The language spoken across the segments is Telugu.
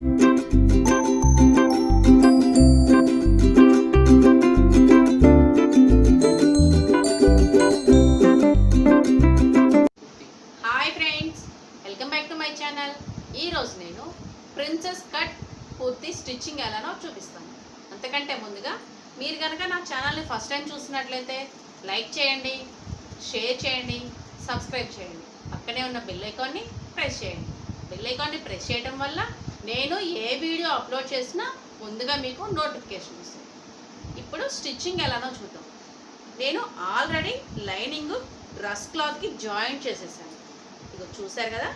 Hi friends, welcome back to my channel. ఈరోజు నేను ప్రిన్సెస్ కట్ పూర్తి స్టిచ్చింగ్ ఎలానో చూపిస్తాను. అంతకంటే ముందుగా మీరు కనుక నా ఛానల్ని ఫస్ట్ టైం చూసినట్లయితే లైక్ చేయండి, షేర్ చేయండి, సబ్స్క్రైబ్ చేయండి. పక్కనే ఉన్న బెల్ ఐకాన్ని ప్రెస్ చేయండి. బెల్ ఐకాన్ని ప్రెస్ చేయడం వల్ల నేను ఏ వీడియో అప్లోడ్ చేసినా ముందుగా మీకు నోటిఫికేషన్ వస్తుంది. ఇప్పుడు స్టిచ్చింగ్ ఎలానో చూద్దాం. నేను ఆల్రెడీ లైనింగ్ డ్రెస్ క్లాత్కి జాయింట్ చేసేసాను. ఇగో చూసారు కదా,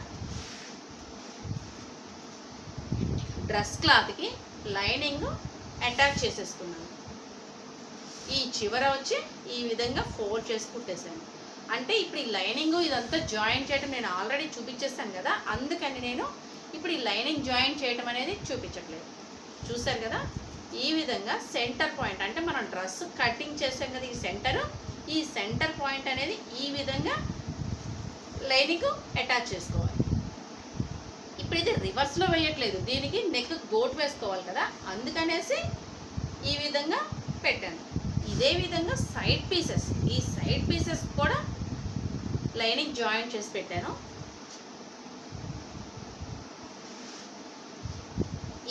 డ్రెస్ క్లాత్కి లైనింగ్ అటాచ్ చేసేసుకున్నాను. ఈ చివర వచ్చి ఈ విధంగా ఫోల్డ్ చేసి కుట్టేసాను. అంటే ఇప్పుడు ఈ లైనింగ్ ఇదంతా జాయింట్ చేయడం నేను ఆల్రెడీ చూపించేస్తాను కదా, అందుకని నేను ఇప్పుడు ఈ లైనింగ్ జాయింట్ చేయడం అనేది చూపించట్లేదు. చూసారు కదా, ఈ విధంగా సెంటర్ పాయింట్ అంటే మనం డ్రెస్ కటింగ్ చేసాం కదా, ఈ సెంటర్ పాయింట్ అనేది ఈ విధంగా లైనింగ్ అటాచ్ చేసుకోవాలి. ఇప్పుడు ఇది రివర్స్లో వేయట్లేదు, దీనికి నెక్ గోట్ వేసుకోవాలి కదా, అందుకనేసి ఈ విధంగా పెట్టాను. ఇదే విధంగా సైడ్ పీసెస్, ఈ సైడ్ పీసెస్ కూడా లైనింగ్ జాయింట్ చేసి పెట్టాను.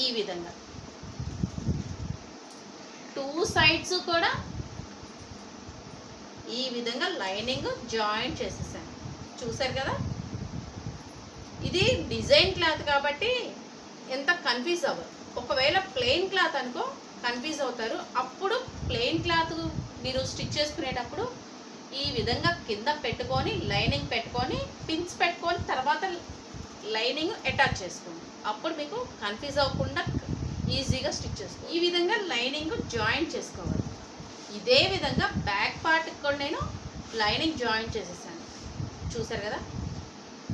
ఈ విధంగా 2 సైడ్స్ కూడా ఈ విధంగా లైనింగ్ జాయింట్ చేసేసాను. చూసారు కదా, ఇది డిజైన్ క్లాత్ కాబట్టి ఎంత కన్ఫ్యూజ్ అవ్వరు. ఒకవేళ ప్లెయిన్ క్లాత్ అనుకో కన్ఫ్యూజ్ అవుతారు. అప్పుడు ప్లెయిన్ క్లాత్ మీరు స్టిచ్ చేసుకునేటప్పుడు ఈ విధంగా కింద పెట్టుకొని లైనింగ్ పెట్టుకొని పిన్స్ పెట్టుకొని తర్వాత లైనింగ్ అటాచ్ చేసుకోండి. అప్పుడు మీకు కన్ఫ్యూజ్ అవ్వకుండా ఈజీగా స్టిచ్ చేసుకోండి. ఈ విధంగా లైనింగ్ జాయింట్ చేసుకోవాలి. ఇదే విధంగా బ్యాక్ పార్ట్కి కూడా నేను లైనింగ్ జాయింట్ చేసేసాను. చూసారు కదా,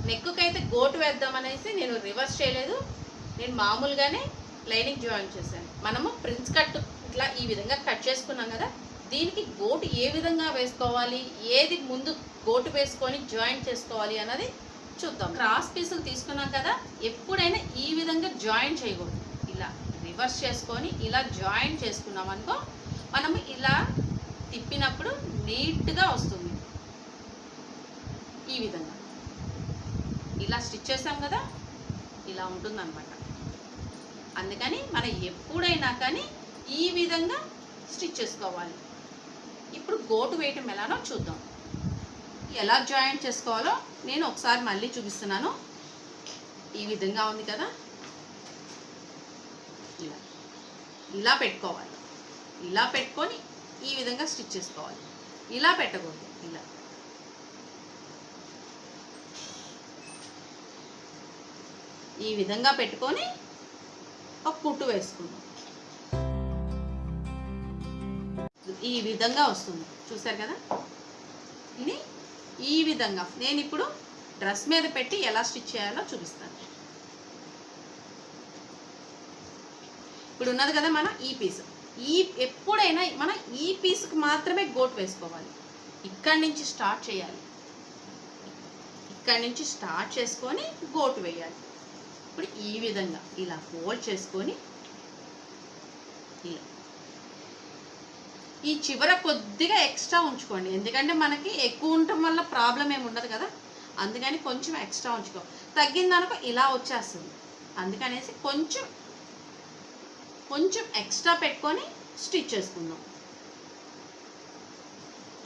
నెక్కి అయితే గోటు వేద్దామనేసి నేను రివర్స్ చేయలేదు, నేను మామూలుగానే లైనింగ్ జాయింట్ చేశాను. మనము ప్రిన్స్ కట్ ఇట్లా ఈ విధంగా కట్ చేసుకున్నాం కదా, దీనికి గోటు ఏ విధంగా వేసుకోవాలి, ఏది ముందు గోటు వేసుకొని జాయింట్ చేసుకోవాలి అన్నది చూద్దాం. క్రాస్ పీసులు తీసుకున్నాం కదా, ఎప్పుడైనా ఈ విధంగా జాయింట్ చేయకూడదు. ఇలా రివర్స్ చేసుకొని ఇలా జాయింట్ చేసుకున్నాం అనుకో, మనము ఇలా తిప్పినప్పుడు నీట్గా వస్తుంది. ఈ విధంగా ఇలా స్టిచ్ చేసాం కదా, ఇలా ఉంటుందన్నమాట. అందుకని మనం ఎప్పుడైనా కానీ ఈ విధంగా స్టిచ్ చేసుకోవాలి. ఇప్పుడు గోటు వేయటం ఎలానో చూద్దాం. ఎలా జాయింట్ చేసుకోవాలో నేను ఒకసారి మళ్ళీ చూపిస్తున్నాను. ఈ విధంగా ఉంది కదా, ఇలా ఇలా పెట్టుకోవాలి. ఇలా పెట్టుకొని ఈ విధంగా స్టిచ్ చేసుకోవాలి. ఇలా పెట్టకూడదు, ఇలా ఈ విధంగా పెట్టుకొని ఒక కుట్టు వేసుకుందాం. ఈ విధంగా వస్తుంది. చూసారు కదా, ఇది ఈ విధంగా నేను ఇప్పుడు డ్రెస్ మీద పెట్టి ఎలా స్టిచ్ చేయాలో చూపిస్తాను. ఇప్పుడు ఉన్నది కదా మన ఈ పీస్, ఎప్పుడైనా మనం ఈ పీస్కి మాత్రమే గోట్ వేసుకోవాలి. ఇక్కడి నుంచి స్టార్ట్ చేయాలి, ఇక్కడి నుంచి స్టార్ట్ చేసుకొని గోటు వేయాలి. ఇప్పుడు ఈ విధంగా ఇలా ఫోల్డ్ చేసుకొని ఇలా ఈ చివర కొద్దిగా ఎక్స్ట్రా ఉంచుకోండి, ఎందుకంటే మనకి ఎక్కువ ఉండటం వల్ల ప్రాబ్లం ఏమి ఉండదు కదా, అందుకని కొంచెం ఎక్స్ట్రా ఉంచుకో. తగ్గిందనుకో ఇలా వచ్చేస్తుంది, అందుకనేసి కొంచెం ఎక్స్ట్రా పెట్టుకొని స్టిచ్ చేసుకుందాం.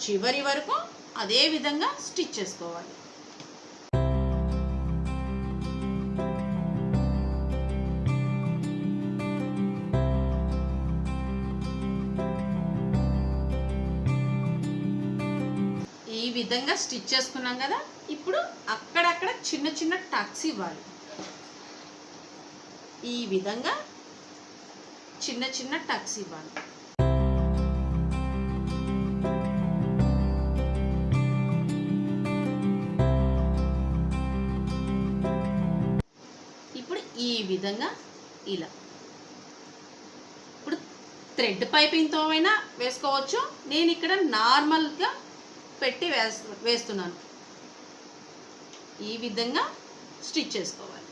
చివరి వరకు అదే విధంగా స్టిచ్ చేసుకోవాలి. ఈ విధంగా స్టిచ్ చేసుకున్నాం కదా, ఇప్పుడు అక్కడక్కడ చిన్న చిన్న టక్స్ ఇవ్వాలి. ఈ విధంగా చిన్న చిన్న టక్స్ ఇవ్వాలి. ఇప్పుడు ఈ విధంగా ఇలా ఇప్పుడు థ్రెడ్ పైపింగ్తో అయినా వేసుకోవచ్చు. నేను ఇక్కడ నార్మల్గా పెట్టి వేస్తున్నాను. ఈ విధంగా స్టిచ్ చేసుకోవాలి.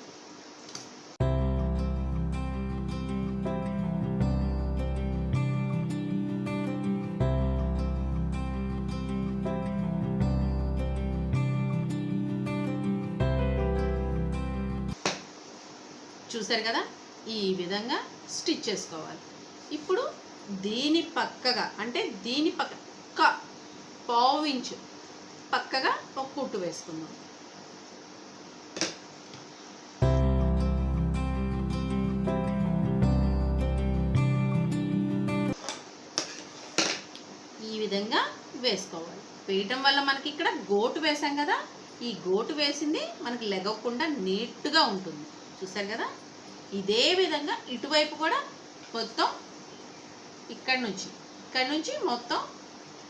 చూసారు కదా, ఈ విధంగా స్టిచ్ చేసుకోవాలి. ఇప్పుడు దీని పక్కగా అంటే దీని పక్క పావు ఇంచు పక్కగా ఒక కుట్టు వేసుకుందాం. ఈ విధంగా వేసుకోవాలి. వేయటం వల్ల మనకి ఇక్కడ గోటు వేసాం కదా, ఈ గోటు వేసింది మనకి లెగకుండా నీట్గా ఉంటుంది. చూసారు కదా, ఇదే విధంగా ఇటువైపు కూడా మొత్తం ఇక్కడ నుంచి మొత్తం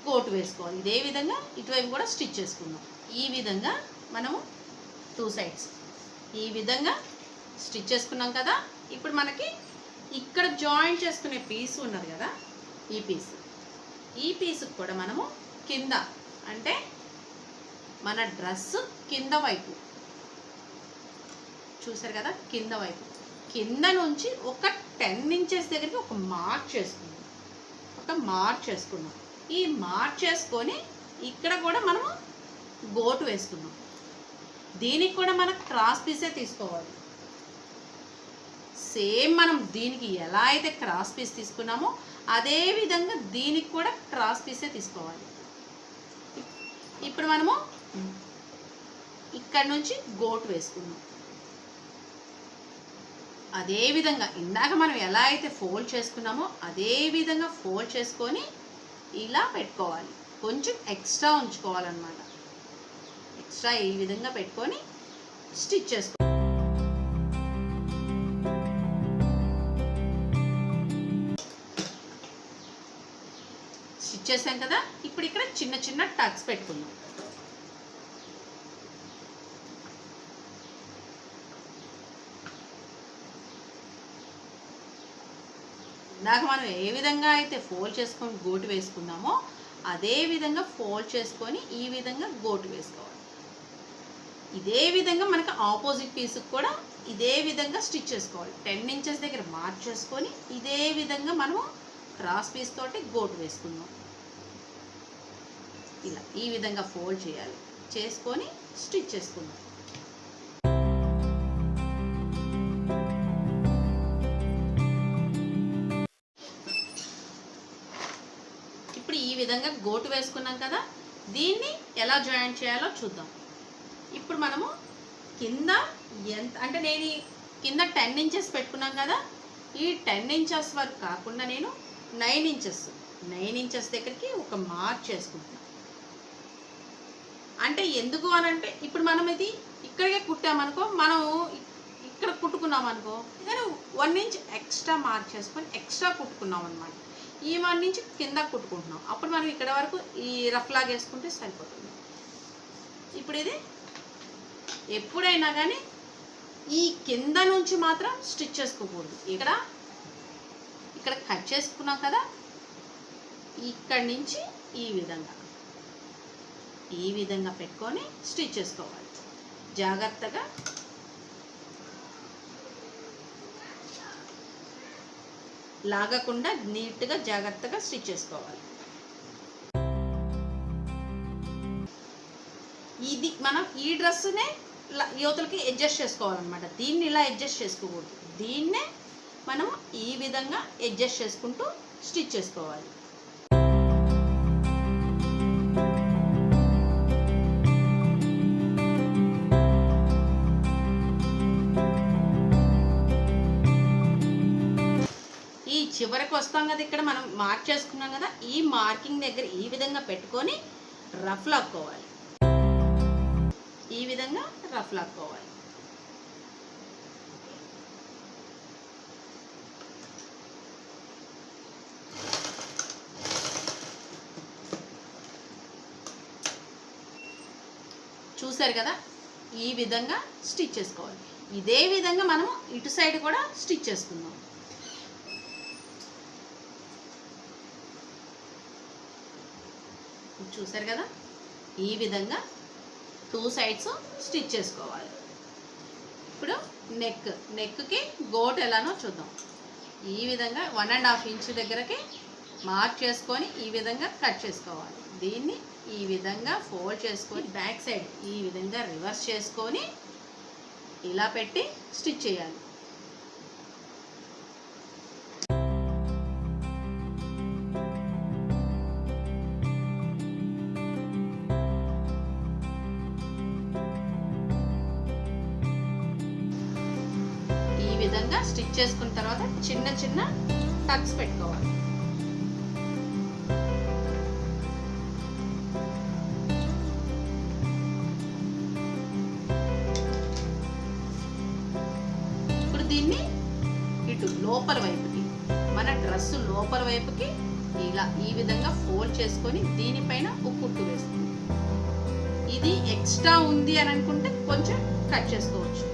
గోటు వేసుకోవాలి. ఇదే విధంగా ఇటువైపు కూడా స్టిచ్ చేసుకుందాం. ఈ విధంగా మనము 2 సైడ్స్ ఈ విధంగా స్టిచ్ చేసుకున్నాం కదా. ఇప్పుడు మనకి ఇక్కడ జాయింట్ చేసుకునే పీస్ ఉన్నది కదా, ఈ పీస్కి కూడా మనము కింద అంటే మన డ్రెస్ కింద వైపు చూసారు కదా, కింద నుంచి ఒక 10 ఇంచెస్ దగ్గరికి ఒక మార్క్ చేసుకున్నాం. ఈ మార్క్ చేసుకొని ఇక్కడ కూడా మనము గోటు వేసుకున్నాం. దీనికి కూడా మనం క్రాస్ పీసే తీసుకోవాలి. సేమ్ మనం దీనికి ఎలా అయితే క్రాస్ పీస్ తీసుకున్నామో అదే విధంగా దీనికి కూడా క్రాస్ పీసే తీసుకోవాలి. ఇప్పుడు మనము ఇక్కడ నుంచి గోటు వేసుకున్నాం. అదే విధంగా ఇందాక మనం ఎలా అయితే ఫోల్డ్ చేసుకున్నామో అదే విధంగా ఫోల్డ్ చేసుకొని ఇలా పెట్టుకోవాలి. కొంచెం ఎక్స్ట్రా ఉంచుకోవాలన్నమాట. ఎక్స్ట్రా ఈ విధంగా పెట్టుకొని స్టిచ్ చేసుకోవాలి. స్టిచ్ చేసాం కదా, ఇప్పుడు ఇక్కడ చిన్న చిన్న టక్స్ పెట్టుకుందాం. ఇందాక మనం ఏ విధంగా అయితే ఫోల్డ్ చేసుకొని గోటు వేసుకున్నామో అదే విధంగా ఫోల్డ్ చేసుకొని ఈ విధంగా గోటు వేసుకోవాలి. ఇదే విధంగా మనకి ఆపోజిట్ పీస్కి కూడా ఇదే విధంగా స్టిచ్ చేసుకోవాలి. 10 ఇంచెస్ దగ్గర మార్క్ చేసుకొని ఇదే విధంగా మనము క్రాస్ పీస్ తోటి గోటు వేసుకుందాం. ఇలా ఈ విధంగా ఫోల్డ్ చేయాలి, చేసుకొని స్టిచ్ చేసుకుందాం. ఇప్పుడు ఈ విధంగా గోటు వేసుకున్నాం కదా, దీన్ని ఎలా జాయింట్ చేయాలో చూద్దాం. ఇప్పుడు మనము కింద ఎంత అంటే నేను కింద 10 ఇంచెస్ పెట్టుకున్నాం కదా, ఈ 10 ఇంచెస్ వరకు కాకుండా నేను 9 ఇంచెస్ దగ్గరికి ఒక మార్క్ చేసుకుంటున్నాను. అంటే ఎందుకు అని అంటే ఇప్పుడు మనం ఇది ఇక్కడికే కుట్టామనుకో, మనం ఇక్కడ కుట్టుకున్నాం అనుకో, కానీ 1 ఇంచ్ ఎక్స్ట్రా మార్క్ చేసుకొని ఎక్స్ట్రా కుట్టుకున్నాం అనమాట. ఈ 1 ఇంచ్ కింద కుట్టుకుంటున్నాం. అప్పుడు మనం ఇక్కడ వరకు ఈ రఫ్ లాగా వేసుకుంటే సరిపోతుంది. ఇప్పుడు ఇది ఎప్పుడైనా కానీ ఈ కింద నుంచి మాత్రం స్టిచ్ చేసుకోకూడదు. ఇక్కడ కట్ చేసుకున్నాం కదా, ఇక్కడి నుంచి ఈ విధంగా పెట్టుకొని స్టిచ్ చేసుకోవాలి. జాగ్రత్తగా లాగకుండా నీట్గా జాగ్రత్తగా స్టిచ్ చేసుకోవాలి. ఇది మనం ఈ డ్రెస్సునే యువతలకి అడ్జస్ట్ చేసుకోవాలన్నమాట. దీన్ని ఇలా అడ్జస్ట్ చేసుకోకూడదు. దీన్నే మనం ఈ విధంగా అడ్జస్ట్ చేసుకుంటూ స్టిచ్ చేసుకోవాలి. ఈ చివరికి వస్తాం కదా, ఇక్కడ మనం మార్క్ చేసుకున్నాం కదా, ఈ మార్కింగ్ దగ్గర ఈ విధంగా పెట్టుకొని రఫ్ లాక్కోవాలి. ఈ విధంగా రఫ్ లాక్కోవాలి. చూసారు కదా, ఈ విధంగా స్టిచ్ చేసుకోవాలి. ఇదే విధంగా మనము ఇటు సైడ్ కూడా స్టిచ్ చేసుకుందాం. చూసారు కదా, ఈ విధంగా 2 సైడ్స్ స్టిచ్ చేసుకోవాలి. ఇప్పుడు నెక్కి గోట్ ఎలానో చూద్దాం. ఈ విధంగా 1.5 ఇంచ్ దగ్గరకి మార్క్ చేసుకొని ఈ విధంగా కట్ చేసుకోవాలి. దీన్ని ఈ విధంగా ఫోల్డ్ చేసుకొని బ్యాక్ సైడ్ ఈ విధంగా రివర్స్ చేసుకొని ఇలా పెట్టి స్టిచ్ చేయాలి. విధంగా స్టిచ్ చేసుకున్న తర్వాత చిన్న చిన్న టక్స్ పెట్టుకోవాలి. ఇప్పుడు దీన్ని ఇటు లోపల వైపుకి, మన డ్రెస్ లోపల వైపుకి ఇలా ఈ విధంగా ఫోల్డ్ చేసుకొని దీనిపైన ఒక కుట్టు వేసుకుంటాం. ఇది ఎక్స్ట్రా ఉంది అని అనుకుంటే కొంచెం కట్ చేసుకోవచ్చు.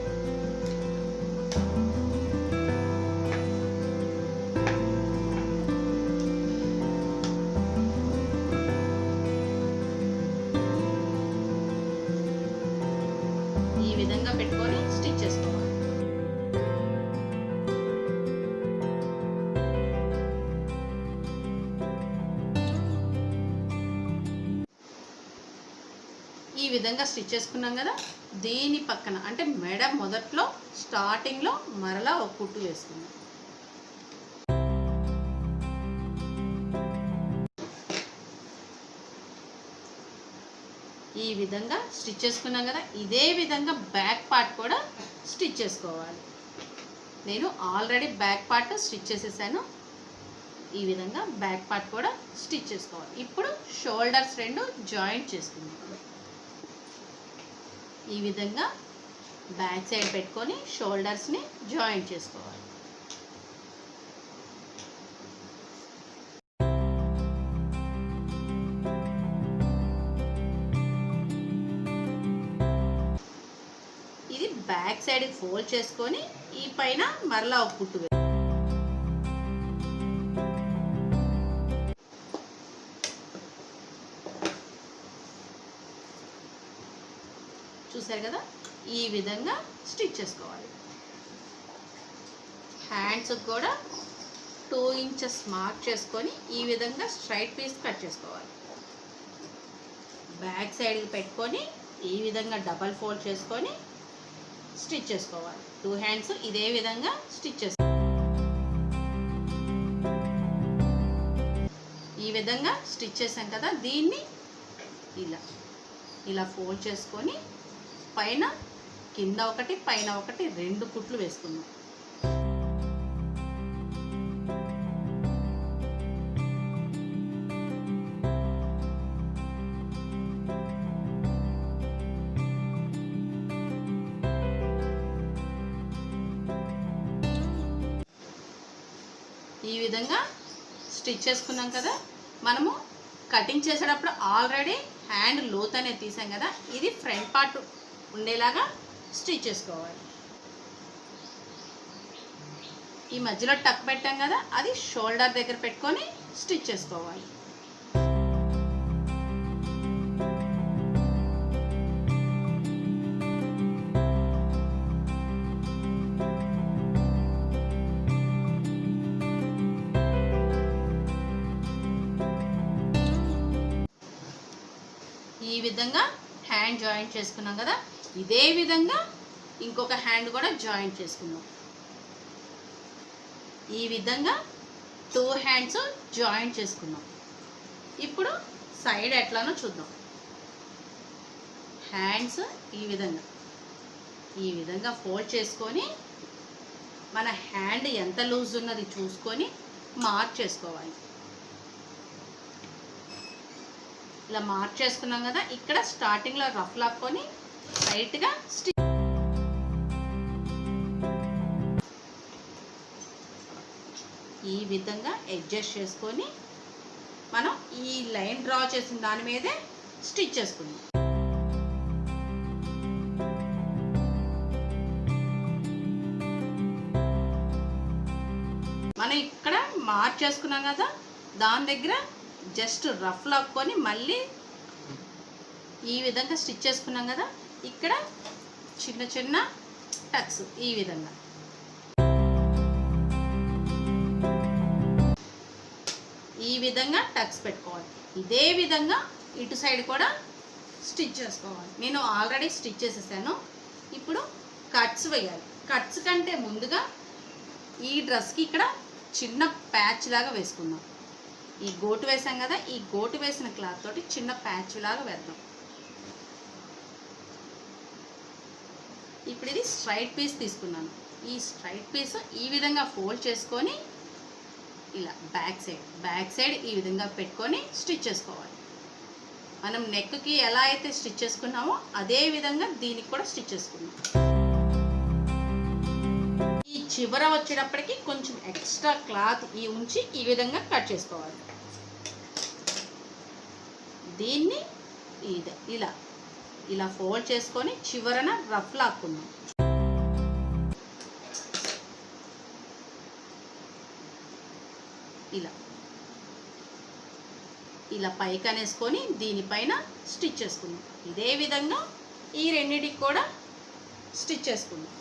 ఈ విధంగా పెట్టుకొని స్టిచ్ చేసుకోవాలి. ఈ విధంగా స్టిచ్ చేసుకున్నాం కదా, దీని పక్కన అంటే మెడ మొదట్లో స్టార్టింగ్లో మరలా ఒక కుట్టు వేసుకున్నాం. ఈ విధంగా స్టిచ్ చేసుకున్నాం కదా, ఇదే విధంగా బ్యాక్ పార్ట్ కూడా స్టిచ్ చేసుకోవాలి. నేను ఆల్రెడీ బ్యాక్ పార్ట్ స్టిచ్ చేసేసాను. ఈ విధంగా బ్యాక్ పార్ట్ కూడా స్టిచ్ చేసుకోవాలి. ఇప్పుడు షోల్డర్స్ రెండు జాయింట్ చేసుకుందాం. ఈ విధంగా బ్యాక్ సైడ్ పెట్టుకొని షోల్డర్స్ని జాయింట్ చేసుకోవాలి. ఇది బ్యాక్ సైడ్ ఫోల్డ్ చేసుకొని ఈ పైన మరలా ఒక కుట్టు. చూసారు కదా, ఈ విధంగా స్టిచ్ చేసుకోవాలి. హ్యాండ్స్ కూడా 2 ఇంచెస్ మార్క్ చేసుకొని ఈ విధంగా స్ట్రైట్ పీస్ కట్ చేసుకోవాలి. బ్యాక్ సైడ్కి పెట్టుకొని ఈ విధంగా డబల్ ఫోల్డ్ చేసుకొని స్టిచ్ చేసుకోవాలి. 2 హ్యాండ్స్ ఇదే విధంగా స్టిచ్ చేసుకోవాలి. ఈ విధంగా స్టిచ్ చేసాం కదా, దీన్ని ఇలా ఫోల్డ్ చేసుకొని పైన కింద ఒకటి పైన ఒకటి 2 కుట్లు వేసుకుందాం. ఈ విధంగా స్టిచ్ చేసుకున్నాం కదా, మనము కటింగ్ చేసేటప్పుడు ఆల్రెడీ హ్యాండ్ లోత్ అనేది తీసాం కదా, ఇది ఫ్రంట్ పార్ట్ ఉండేలాగా స్టిచ్ చేసుకోవాలి. ఈ మధ్యలో టక్ పెట్టాం కదా, అది షోల్డర్ దగ్గర పెట్టుకొని స్టిచ్ చేసుకోవాలి. ఈ విధంగా హ్యాండ్ జాయింట్ చేసుకున్నాం కదా, ఇదే విధంగా ఇంకొక హ్యాండ్ కూడా జాయింట్ చేసుకుందాం. ఈ విధంగా 2 హ్యాండ్స్ జాయింట్ చేసుకుందాం. ఇప్పుడు సైడ్ ఎట్లానో చూద్దాం. హ్యాండ్స్ ఈ విధంగా ఫోల్డ్ చేసుకొని మన హ్యాండ్ ఎంత లూజ్ ఉన్నది చూసుకొని మార్క్ చేసుకోవాలి. ఇలా మార్క్ చేసుకున్నాం కదా, ఇక్కడ స్టార్టింగ్లో రఫ్ లాక్కొని టైట్గా స్టిచ్. ఈ విధంగా అడ్జస్ట్ చేసుకొని మనం ఈ లైన్ డ్రా చేసిన దాని మీదే స్టిచ్ చేసుకుందాం. మనం ఇక్కడ మార్క్ చేసుకున్నాం కదా, దాని దగ్గర జస్ట్ రఫ్ లాక్కొని మళ్ళీ ఈ విధంగా స్టిచ్ చేసుకున్నాం కదా, ఇక్కడ చిన్న చిన్న టక్స్ ఈ విధంగా. ఈ విధంగా టక్స్ పెట్టుకోవాలి. ఇదే విధంగా ఇటు సైడ్ కూడా స్టిచ్ చేసుకోవాలి. నేను ఆల్రెడీ స్టిచ్ చేసేసాను. ఇప్పుడు కట్స్ వేయాలి. కట్స్ కంటే ముందుగా ఈ డ్రెస్కి ఇక్కడ చిన్న ప్యాచ్ లాగా వేసుకుందాం. ఈ గోటు వేసాం కదా, ఈ గోటు వేసిన క్లాత్ తోటి చిన్న ప్యాచ్ లాగా వేద్దాం. ఇప్పుడు ఇది స్ట్రైట్ పీస్ తీసుకున్నాను. ఈ స్ట్రైట్ పీస్ ఈ విధంగా ఫోల్డ్ చేసుకొని ఇలా బ్యాక్ సైడ్ ఈ విధంగా పెట్టుకొని స్టిచ్ చేసుకోవాలి. మనం నెక్కి ఎలా అయితే స్టిచ్ చేసుకున్నామో అదే విధంగా దీనికి కూడా స్టిచ్ చేసుకున్నాం. ఈ చివర వచ్చేటప్పటికి కొంచెం ఎక్స్ట్రా క్లాత్ ఉంచి ఈ విధంగా కట్ చేసుకోవాలి. దీన్ని ఇలా ఫోల్డ్ చేసుకొని చివరన రఫ్ లాక్కుందాం. ఇలా పైకి అనేసుకొని దీనిపైన స్టిచ్ చేసుకుందాం. ఇదే విధంగా ఈ రెండింటికి కూడా స్టిచ్ చేసుకుందాం.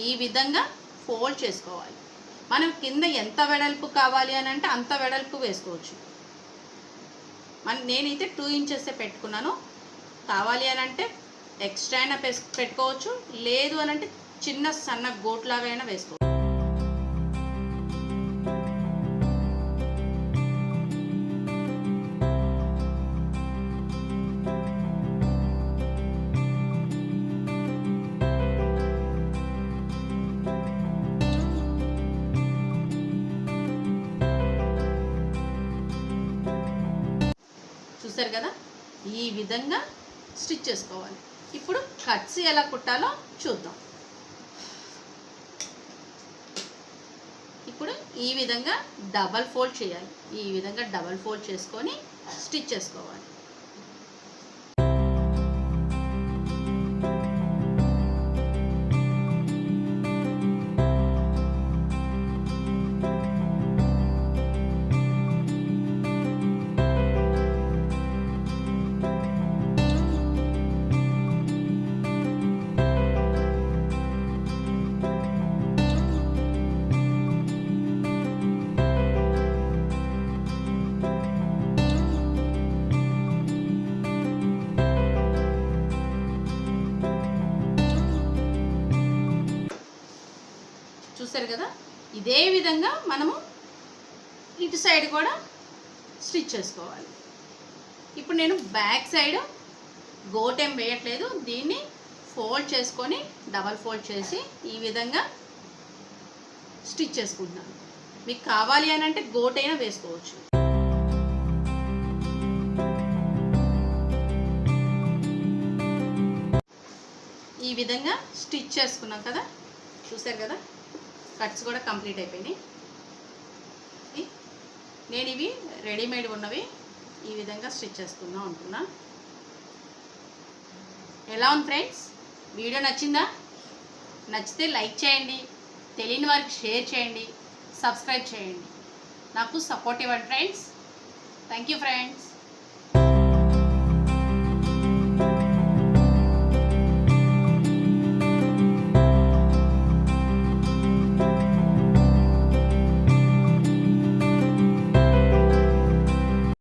ఈ విధంగా ఫోల్డ్ చేసుకోవాలి. మనం కింద ఎంత వెడల్పు కావాలి అని అంటే అంత వెడల్పు వేసుకోవచ్చు. నేనైతే 2 ఇంచెస్ పెట్టుకున్నాను. కావాలి అని అంటే ఎక్స్ట్రా అయినా పెట్టుకోవచ్చు, లేదు అని అంటే చిన్న సన్న గోట్లాగా అయినా వేసుకోవచ్చు. చూసారు కదా, ఈ విధంగా స్టిచ్ చేసుకోవాలి. ఇప్పుడు కట్స్ ఎలా కుట్టాలో చూద్దాం. ఇప్పుడు ఈ విధంగా డబల్ ఫోల్డ్ చేయాలి. ఈ విధంగా డబల్ ఫోల్డ్ చేసుకొని స్టిచ్ చేసుకోవాలి. చూసారు కదా, ఇదే విధంగా మనము ఇటు సైడ్ కూడా స్టిచ్ చేసుకోవాలి. ఇప్పుడు నేను బ్యాక్ సైడ్ గోటేం వేయట్లేదు, దీన్ని ఫోల్డ్ చేసుకొని డబల్ ఫోల్డ్ చేసి ఈ విధంగా స్టిచ్ చేసుకుంటున్నాను. మీకు కావాలి అని అంటే గోటైనా వేసుకోవచ్చు. ఈ విధంగా స్టిచ్ చేసుకున్నాం కదా, చూసారు కదా, కట్స్ కూడా కంప్లీట్ అయిపోయినాయి. నేను ఇవి రెడీమేడ్ ఉన్నవి ఈ విధంగా స్టిచ్ చేసుకుందాం అనుకున్నా. ఎలా ఉంది ఫ్రెండ్స్? వీడియో నచ్చిందా? నచ్చితే లైక్ చేయండి, తెలియని వారికి షేర్ చేయండి, సబ్స్క్రైబ్ చేయండి. నాకు సపోర్ట్ ఇవ్వండి ఫ్రెండ్స్. Thank you friends.